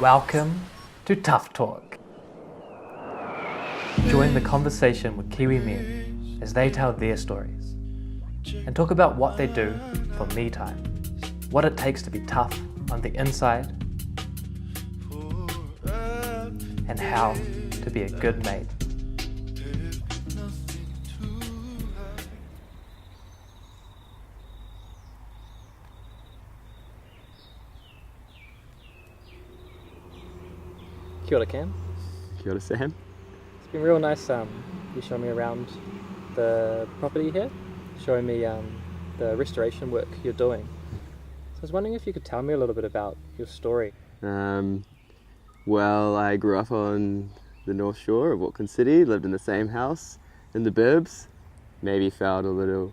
Welcome to Tough Talk. Join the conversation with Kiwi men as they tell their stories and talk about what they do for me time, what it takes to be tough on the inside, and how to be a good mate. Kia ora, Cam. Kia ora, Sam. It's been real nice you showing me around the property here, showing me the restoration work you're doing. So I was wondering if you could tell me a little bit about your story. Well, I grew up on the north shore of Auckland City, lived in the same house in the burbs, maybe felt a little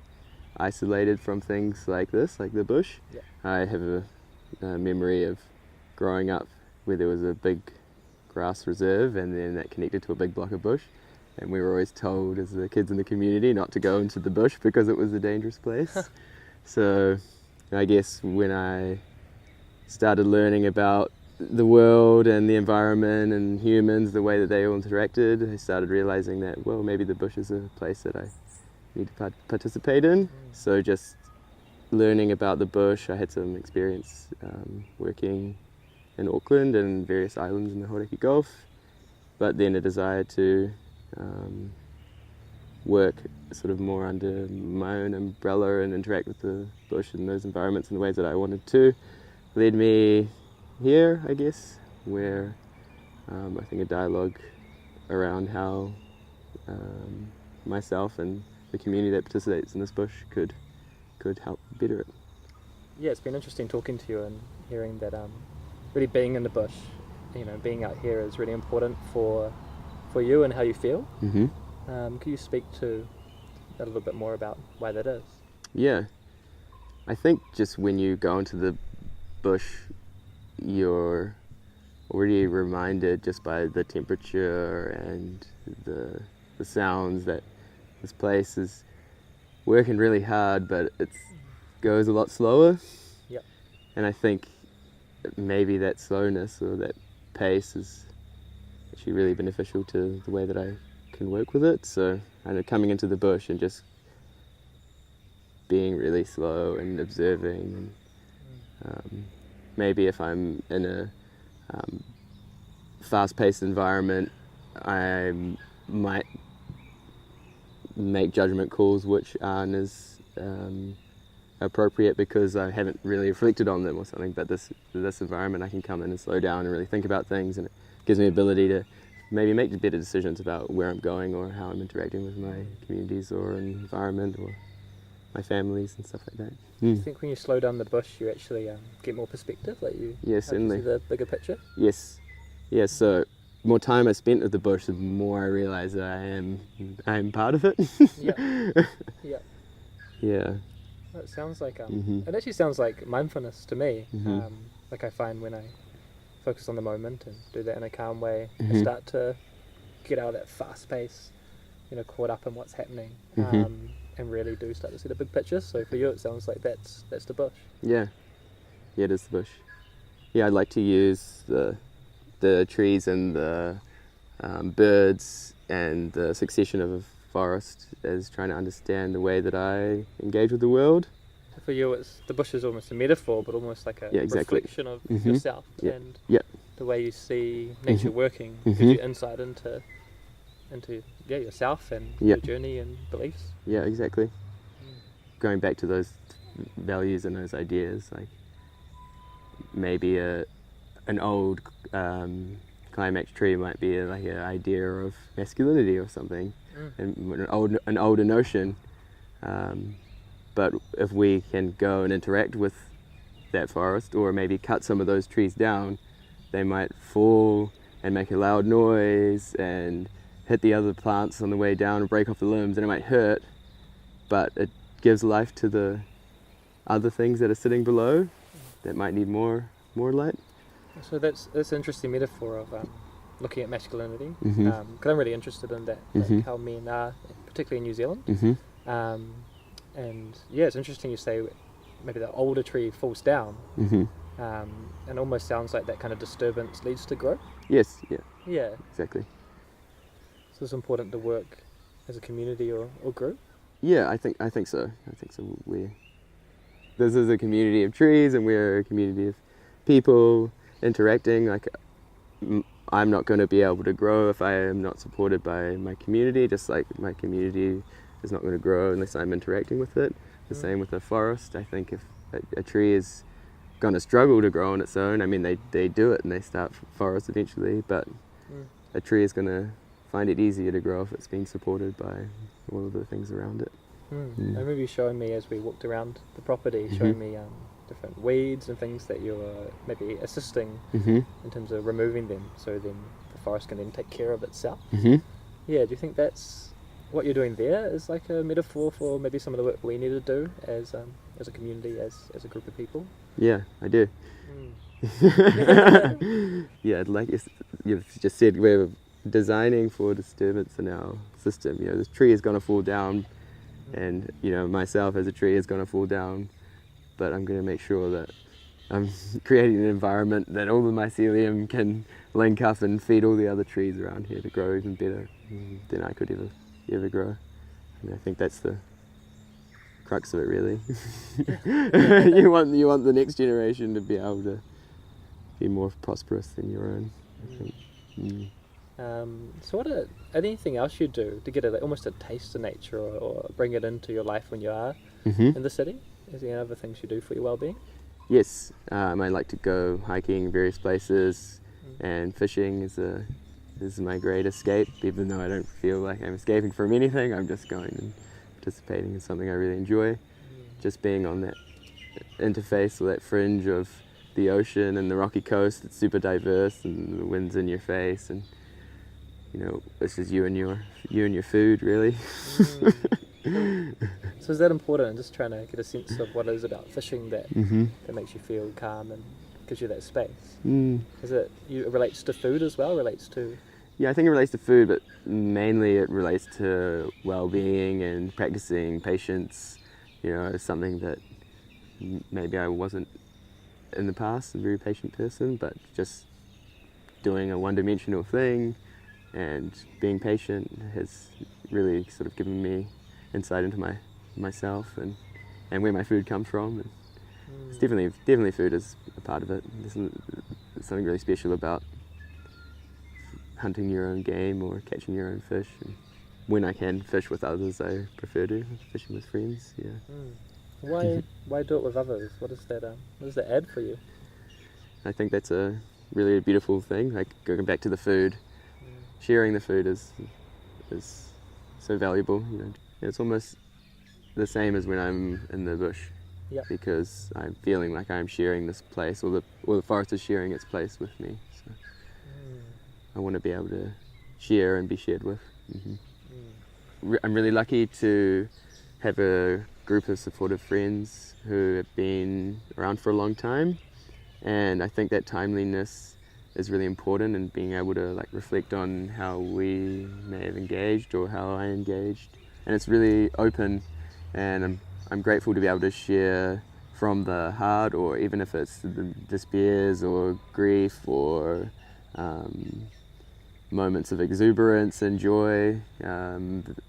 isolated from things like this, like the bush. Yeah. I have a memory of growing up where there was a big grass reserve and then that connected to a big block of bush, and we were always told as the kids in the community not to go into the bush because it was a dangerous place. So I guess when I started learning about the world and the environment and humans, the way that they all interacted, I started realizing that, well, maybe the bush is a place that I need to participate in. So just learning about the bush, I had some experience working in Auckland and various islands in the Hocking Gulf, but then a desire to work sort of more under my own umbrella and interact with the bush and those environments in the ways that I wanted to led me here, I guess, where I think a dialogue around how myself and the community that participates in this bush could help better it. Yeah, it's been interesting talking to you and hearing that really being in the bush, being out here is really important for you and how you feel. Mm-hmm. Could you speak to that a little bit more about why that is? Yeah, I think just when you go into the bush, you're already reminded just by the temperature and the sounds that this place is working really hard, but it goes a lot slower. Yep. And I think maybe that slowness or that pace is actually really beneficial to the way that I can work with it. So I know coming into the bush and just being really slow and observing, and maybe if I'm in a fast-paced environment, I might make judgment calls which aren't as appropriate because I haven't really reflected on them or something. But this environment, I can come in and slow down and really think about things, and it gives me the ability to maybe make better decisions about where I'm going or how I'm interacting with my communities or environment or my families and stuff like that. Do you think when you slow down the bush, you actually get more perspective? Like you certainly see the bigger picture? Yes. Yeah, so more time I spent with the bush, the more I realise that I am part of it. Yeah. Yeah. Yeah. Well, it sounds like it actually sounds like mindfulness to me. Mm-hmm. Like I find when I focus on the moment and do that in a calm way, Mm-hmm. I start to get out of that fast pace, caught up in what's happening, and really do start to see the big picture. So for you, it sounds like that's the bush. Yeah, it is the bush. Yeah, I'd like to use the trees and the birds and the succession of a forest as trying to understand the way that I engage with the world. So for you, the bush is almost a metaphor, but almost like a reflection of yourself and the way you see nature working gives you insight into yourself and your journey and beliefs. Yeah, exactly. Going back to those values and those ideas, like maybe an old climax tree might be like an idea of masculinity or something, and an older notion. But if we can go and interact with that forest, or maybe cut some of those trees down, they might fall and make a loud noise and hit the other plants on the way down and break off the limbs, and it might hurt, but it gives life to the other things that are sitting below that might need more light. So that's an interesting metaphor of looking at masculinity, because I'm really interested in that, like how men are, particularly in New Zealand. And yeah, it's interesting you say maybe the older tree falls down, And almost sounds like that kind of disturbance leads to growth. Yes, yeah, Yeah. exactly. So it's important to work as a community or group. Yeah, I think so. This is a community of trees, and we're a community of people interacting. Like, I'm not going to be able to grow if I am not supported by my community, just like my community is not going to grow unless I'm interacting with it. The same with a forest. I think if a tree is going to struggle to grow on its own, I mean, they do it and they start forest eventually, but a tree is going to find it easier to grow if it's being supported by all of the things around it. I remember you showing me as we walked around the property, showing me different weeds and things that you were maybe assisting in terms of removing them, so then the forest can then take care of itself. Yeah, do you think that's what you're doing there is like a metaphor for maybe some of the work we need to do as a community, as a group of people? Yeah, I do. Yeah, like you've just said, we're designing for disturbance in our system. You know, this tree is going to fall down, and you know, myself as a tree is going to fall down, but I'm going to make sure that I'm creating an environment that all the mycelium can link up and feed all the other trees around here to grow even better than I could ever grow. I mean, I think that's the crux of it, really. you want the next generation to be able to be more prosperous than your own, I think. So what anything else you do to get almost a taste of nature or bring it into your life when you are in the city? Is there any other things you do for your well-being? Yes, I like to go hiking in various places, and fishing is my great escape. Even though I don't feel like I'm escaping from anything, I'm just going and participating in something I really enjoy. Just being on that interface or that fringe of the ocean and the rocky coast, it's super diverse, and the wind's in your face, and you know, it's just you and your food, really. So is that important? Just trying to get a sense of what it is about fishing that makes you feel calm and gives you that space. Is it relates to food as well? Relates to? Yeah, I think it relates to food, but mainly it relates to well-being and practicing patience. You know, it's something that maybe I wasn't in the past, a very patient person, but just doing a one-dimensional thing and being patient has really sort of given me insight into myself and where my food comes from. And it's definitely food is a part of it. There's something really special about hunting your own game or catching your own fish. And when I can fish with others, I prefer to fishing with friends. Yeah. Why do it with others? What does that add for you? I think that's a really beautiful thing. Like going back to the food, sharing the food is so valuable. You know, it's almost the same as when I'm in the bush, because I'm feeling like I'm sharing this place, or the forest is sharing its place with me. So I want to be able to share and be shared with. I'm really lucky to have a group of supportive friends who have been around for a long time, and I think that timeliness is really important, and being able to like reflect on how we may have engaged or how I engaged, and it's really open, and I'm grateful to be able to share from the heart, or even if it's the despairs or grief or moments of exuberance and joy,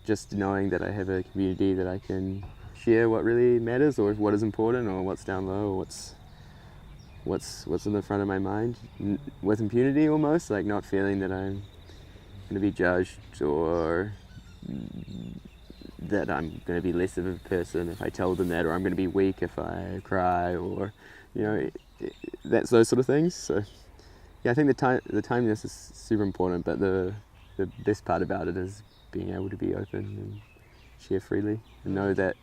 just knowing that I have a community that I can share what really matters, or what is important, or what's down low, or what's in the front of my mind, with impunity almost, like not feeling that I'm going to be judged, or that I'm going to be less of a person if I tell them that, or I'm going to be weak if I cry, or you know, that's those sort of things. So yeah, I think the timeliness is super important, but the best part about it is being able to be open and share freely, and know that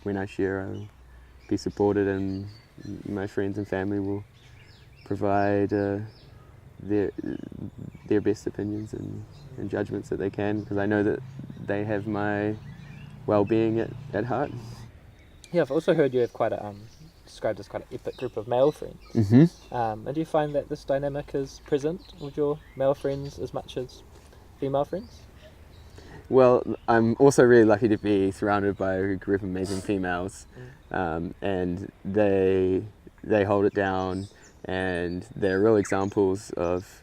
when I share, I'll be supported, and my friends and family will provide their best opinions and judgments that they can, because I know that they have my well-being at heart. Yeah, I've also heard you have quite a described as quite an epic group of male friends. And do you find that this dynamic is present with your male friends as much as female friends? Well, I'm also really lucky to be surrounded by a group of amazing females, and they hold it down, and they're real examples of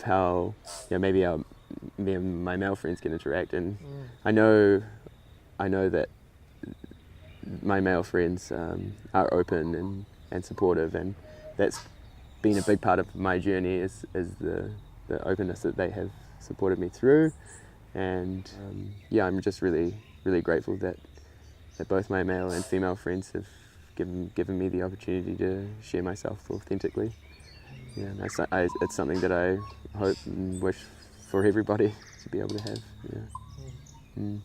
how maybe me and my male friends can interact. And I know that my male friends are open and supportive, and that's been a big part of my journey is the openness that they have supported me through. And I'm just really grateful that both my male and female friends have given me the opportunity to share myself authentically. Yeah, it's something that I hope and wish for everybody to be able to have. Yeah.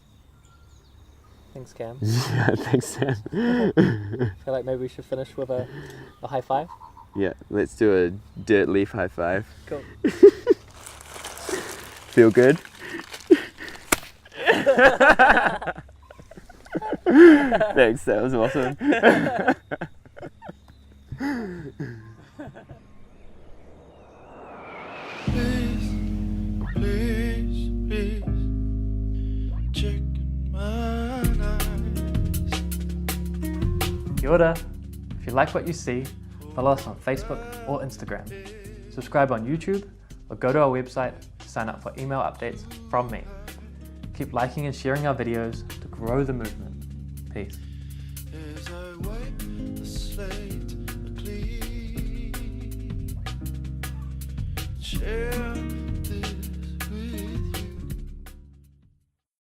Thanks, Cam. Yeah, thanks, Sam. I feel like maybe we should finish with a high five. Yeah, let's do a dirt leaf high five. Cool. Feel good? Thanks, that was awesome. Please, check my eyes. Kia ora. If you like what you see, follow us on Facebook or Instagram. Subscribe on YouTube or go to our website to sign up for email updates from me. Keep liking and sharing our videos to grow the movement. Peace.